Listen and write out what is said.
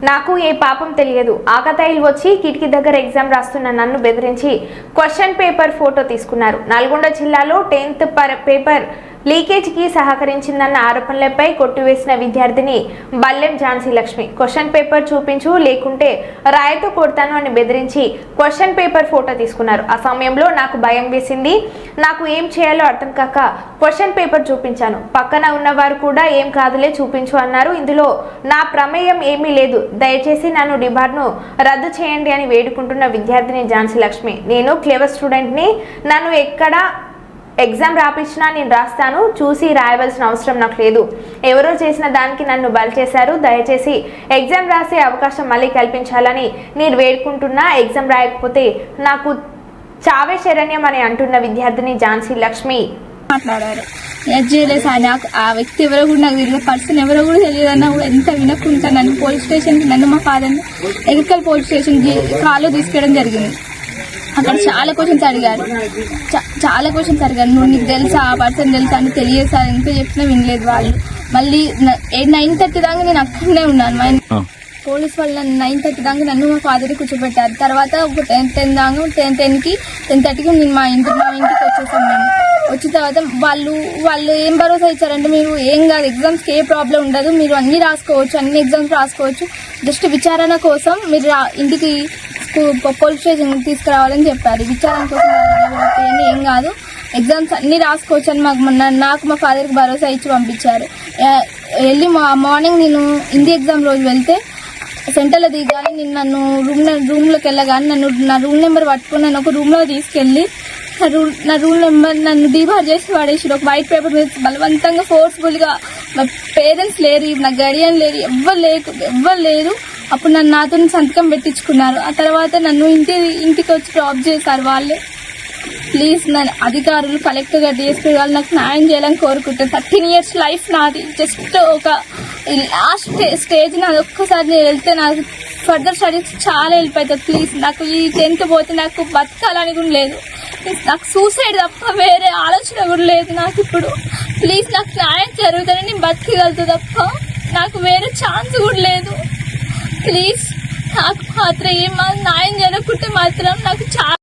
నాకు ఏ పాపం తెలియదు. ఆకతాయిలు వచ్చి కిటికీ దగ్గర ఎగ్జామ్ రాస్తున్న నన్ను బెదిరించి క్వశ్చన్ పేపర్ ఫోటో తీసుకున్నారు. నల్గొండ జిల్లాలో 10th పేపర్ లీకేజీకి సహకరించిందన్న ఆరోపణలపై కొట్టివేసిన విద్యార్థిని బల్లెం ఝాన్సీ లక్ష్మి క్వశ్చన్ పేపర్ చూపించు లేకుంటే రాయితో కొడతాను అని బెదిరించి క్వశ్చన్ పేపర్ ఫోటో తీసుకున్నారు. ఆ సమయంలో నాకు భయం వేసింది. నాకు ఏం చేయాలో అర్థం కాక క్వశ్చన్ పేపర్ చూపించాను. పక్కన ఉన్నవారు కూడా ఏం కాదులే చూపించు అన్నారు. ఇందులో నా ప్రమేయం ఏమీ లేదు. దయచేసి నన్ను డిబార్ను రద్దు చేయండి అని వేడుకుంటున్న విద్యార్థిని ఝాన్సీ లక్ష్మి. నేను క్లేవర్ స్టూడెంట్ని. నన్ను ఎక్కడ ఎగ్జామ్ రాపించినా నేను రాస్తాను. చూసి రాయవలసిన అవసరం నాకు లేదు. ఎవరో చేసిన దానికి నన్ను బలి చేశారు. దయచేసి ఎగ్జామ్ రాసే అవకాశం మళ్ళీ కల్పించాలని నేను వేడుకుంటున్నా. ఎగ్జామ్ రాయకపోతే నాకు చావే శరణ్యం అని అంటున్న విద్యార్థిని ఝాన్సీ లక్ష్మి మాట్లాడారు. ఎడ్జేలేస్ ఆయన ఆ వ్యక్తి ఎవరో కూడా నాకు తెలియదు, పర్సన్ ఎవరో కూడా తెలియదన్నా కూడా ఎంత వినకుండా నన్ను పోలీస్ స్టేషన్కి, నన్ను మా ఫాదర్ని ఎగ్రికల్ పోలీస్ స్టేషన్కి కాల్లో తీసుకెళ్ళడం జరిగింది. అక్కడ చాలా క్వశ్చన్స్ అడిగారు. నువ్వు నీకు తెలుసా, ఆ పర్సన్ తెలుసా అని తెలియదు సార్, ఎంత చెప్పినా వినలేదు వాళ్ళు. మళ్ళీ 9:30 దాకా నేను అక్కడనే ఉన్నాను. పోలీస్ వాళ్ళు 9:30 దాకా నన్ను మా ఫాదర్ని కూర్చోబెట్టారు. తర్వాత ఒక 10 దాకా 10:30కి నేను మా ఇంటికి వచ్చేసాను. నేను వచ్చిన తర్వాత వాళ్ళు ఏం భరోసా ఇచ్చారంటే, మీరు ఏం కాదు, ఎగ్జామ్స్కి ఏ ప్రాబ్లం ఉండదు, మీరు అన్ని రాసుకోవచ్చు, అన్ని ఎగ్జామ్స్ రాసుకోవచ్చు, జస్ట్ విచారణ కోసం మీరు ఇంటికి పోలీస్ స్టేషన్ తీసుకురావాలని చెప్పారు. విచారణ కోసం ఏం కాదు, ఎగ్జామ్స్ అన్ని రాసుకోవచ్చు అని నాకు మా ఫాదర్కి భరోసా ఇచ్చి పంపించారు. వెళ్ళి మార్నింగ్ నేను హిందీ ఎగ్జామ్ రోజు వెళ్తే సెంటర్లో దిగాలి. నేను రూమ్లోకి వెళ్ళగానే నా రూమ్ నెంబర్ పట్టుకుని నన్ను ఒక రూమ్లో తీసుకెళ్ళి నా రూమ్ నెంబర్ నన్ను డిబార్ చేసి వాడేసి ఒక వైట్ పేపర్ మీద బలవంతంగా ఫోర్స్ఫుల్గా. నా పేరెంట్స్ లేరు, నా గడియన్ లేరు, ఎవ్వరు లేరు. అప్పుడు నాతో సంతకం పెట్టించుకున్నారు. ఆ తర్వాత నన్ను ఇంటికి వచ్చి డ్రాప్ చేశారు వాళ్ళే. ప్లీజ్ నన్ను అధికారులు, కలెక్టర్ గారు, డిఎస్పీ గారు నాకు న్యాయం చేయాలని కోరుకుంటాను. 13 years లైఫ్ నాది. జస్ట్ ఒక లాస్ట్ స్టేజ్ నాది. ఒక్కసారి నేను వెళ్తే నాకు ఫర్దర్ స్టడీస్ చాలా హెల్ప్ అవుతుంది. ప్లీజ్ నాకు ఈ 10th పోతే నాకు బతకాలని కూడా లేదు. నాకు సూసైడ్ తప్ప వేరే ఆలోచన కూడా లేదు నాకు ఇప్పుడు. ప్లీజ్ నాకు న్యాయం జరుగుతుందని నేను బతకగలుగుతా తప్ప నాకు వేరే ఛాన్స్ కూడా లేదు. ప్లీజ్ నాకు మాత్రం న్యాయం జరగకుంటే మాత్రం నాకు చాలా